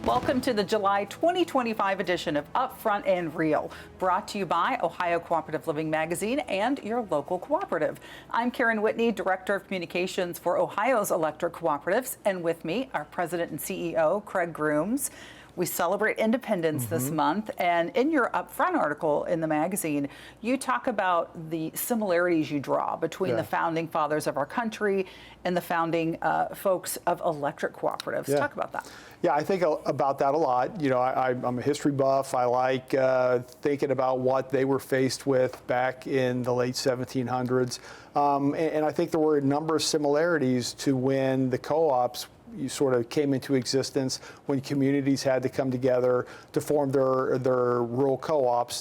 Welcome to the July 2025 edition of Upfront and Real, brought to you by Ohio Cooperative Living Magazine and your local cooperative. I'm Karen Whitney, Director of Communications for Ohio's Electric Cooperatives, and with me, our President and CEO, Craig Grooms. We celebrate independence this month, and in your Upfront article in the magazine, you talk about the similarities you draw between the founding fathers of our country and the founding folks of electric cooperatives. Talk about that. Yeah, I think about that a lot. You know, I'm a history buff. I like thinking about what they were faced with back in the late 1700s. And I think there were a number of similarities to when the co-ops sort of came into existence, when communities had to come together to form their rural co-ops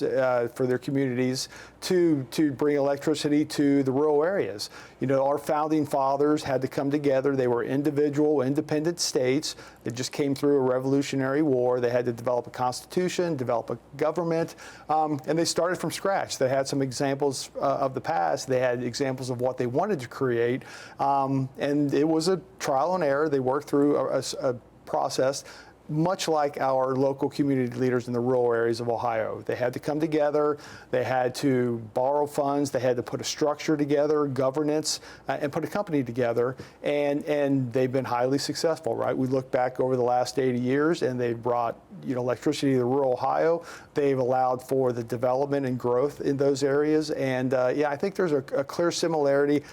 for their communities to bring electricity to the rural areas. You know, our founding fathers had to come together. They were individual, independent states that just came through a revolutionary war. They had to develop a constitution, develop a government, and they started from scratch. They had some examples of the past. They had examples of what they wanted to create, and it was a trial and error. They worked through a process much like our local community leaders in the rural areas of Ohio. They had to come together, they had to borrow funds, they had to put a structure together, governance, and put a company together, and they've been highly successful, right? We look back over the last 80 years and they've brought, you know, electricity to rural Ohio. They've allowed for the development and growth in those areas, and yeah, I think there's a clear similarity.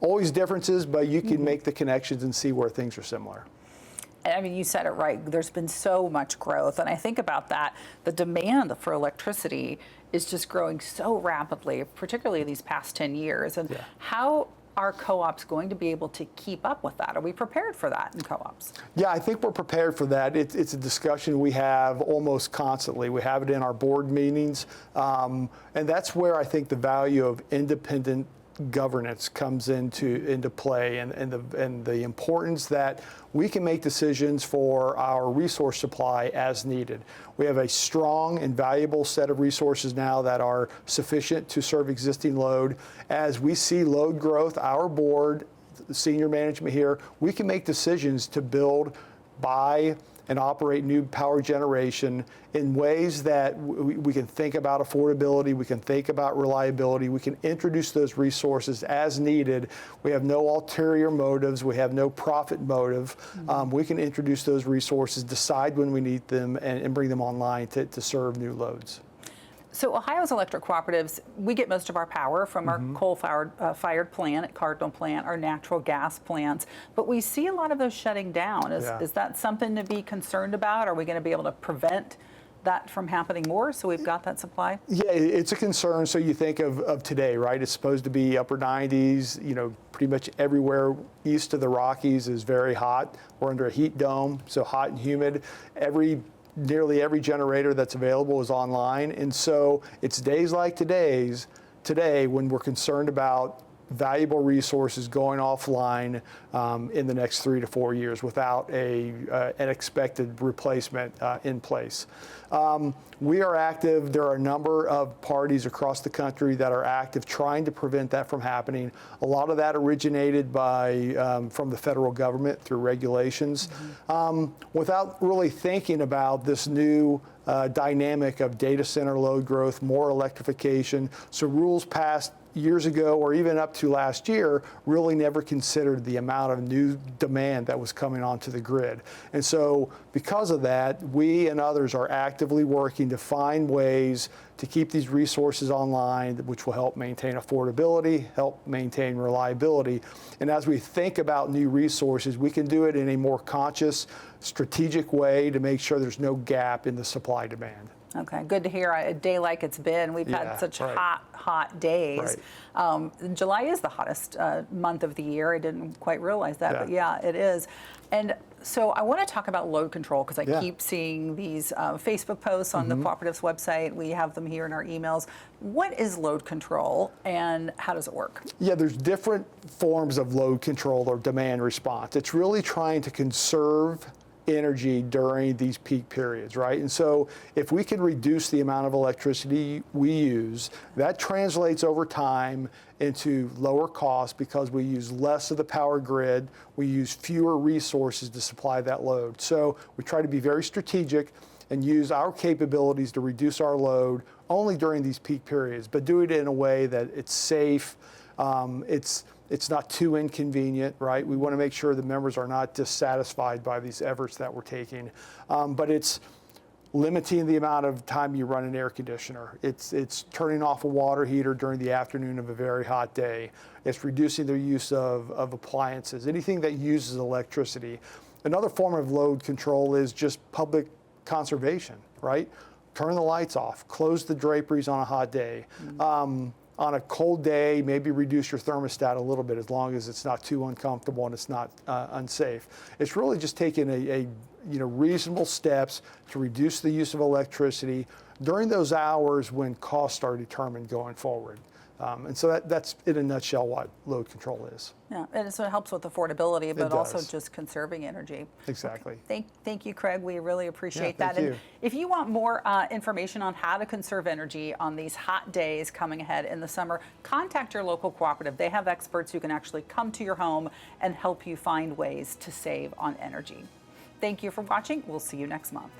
Always differences, but you can make the connections and see where things are similar. I mean, you said it right. There's been so much growth. And I think about that. The demand for electricity is just growing so rapidly, particularly these past 10 years. And how are co-ops going to be able to keep up with that? Are we prepared for that in co-ops? Yeah, I think we're prepared for that. It's a discussion we have almost constantly. We have it in our board meetings. And that's where I think the value of independent governance comes into play, and the importance that we can make decisions for our resource supply as needed. We have a strong and valuable set of resources now that are sufficient to serve existing load. As we see load growth, our board, the senior management here, we can make decisions to build, buy, and operate new power generation in ways that we can think about affordability, we can think about reliability, we can introduce those resources as needed. We have no ulterior motives, we have no profit motive. We can introduce those resources, decide when we need them, and bring them online to serve new loads. So Ohio's electric cooperatives, we get most of our power from our coal-fired plant at Cardinal Plant, our natural gas plants, but we see a lot of those shutting down. Is that something to be concerned about? Are we going to be able to prevent that from happening more, so we've got that supply? Yeah, it's a concern. So you think of today, right? It's supposed to be upper 90s. You know, pretty much everywhere east of the Rockies is very hot. We're under a heat dome, so hot and humid. Nearly every generator that's available is online. And so it's days like today when we're concerned about valuable resources going offline in the next 3 to 4 years without an expected replacement in place. We are active. There are a number of parties across the country that are active trying to prevent that from happening. A lot of that originated from the federal government through regulations, without really thinking about this new dynamic of data center load growth, more electrification. So rules passed years ago, or even up to last year, really never considered the amount of new demand that was coming onto the grid. And so because of that, we and others are actively working to find ways to keep these resources online, which will help maintain affordability, help maintain reliability. And as we think about new resources, we can do it in a more conscious, strategic way to make sure there's no gap in the supply demand. Okay, good to hear. A day like it's been, we've had such hot days. July is the hottest month of the year. I didn't quite realize that, but yeah, it is. And so I want to talk about load control, because I keep seeing these Facebook posts on the Cooperatives website. We have them here in our emails. What is load control and how does it work? Yeah, there's different forms of load control or demand response. It's really trying to conserve energy during these peak periods, right? And so if we can reduce the amount of electricity we use, that translates over time into lower costs because we use less of the power grid, we use fewer resources to supply that load. So we try to be very strategic and use our capabilities to reduce our load only during these peak periods, but do it in a way that it's safe, it's not too inconvenient, right? We want to make sure the members are not dissatisfied by these efforts that we're taking, but it's limiting the amount of time you run an air conditioner. It's turning off a water heater during the afternoon of a very hot day. It's reducing the use of appliances, anything that uses electricity. Another form of load control is just public conservation, right? Turn the lights off, close the draperies on a hot day. On a cold day, maybe reduce your thermostat a little bit as long as it's not too uncomfortable and it's not unsafe. It's really just taking a reasonable steps to reduce the use of electricity during those hours when costs are determined going forward. And so that's in a nutshell what load control is. Yeah, and so it helps with affordability, but also does. just conserving energy. Exactly. Thank you, Craig. We really appreciate that. Thank you. And if you want more information on how to conserve energy on these hot days coming ahead in the summer, contact your local cooperative. They have experts who can actually come to your home and help you find ways to save on energy. Thank you for watching. We'll see you next month.